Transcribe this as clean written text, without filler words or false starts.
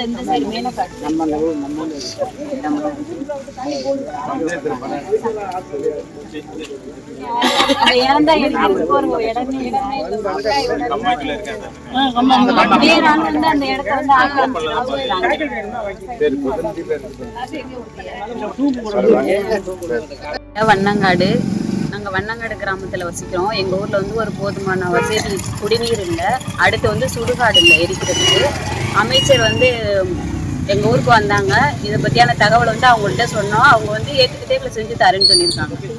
இந்த சைடு மேலக்காடு இறந்தா எடுக்கிறதுக்கு ஒரு இடமே வந்து அந்த இடத்த வந்து வண்ணங்காடு. நாங்கள் வண்ணங்காடு கிராமத்தில் வசிக்கிறோம். எங்கள் ஊரில் வந்து ஒரு போதுமான வசதி குடிநீர் இல்லை. அடுத்து வந்து சுடுகாடு இல்லை எரிக்கிறதுக்கு. அமைச்சர் வந்து எங்கள் ஊருக்கு வந்தாங்க. இதை பற்றியான தகவல் வந்து அவங்கள்ட்ட சொன்னோம். அவங்க வந்து ஏற்றுக்கிட்டே இவ்வளோ செஞ்சு தரேன்னு சொல்லியிருக்காங்க.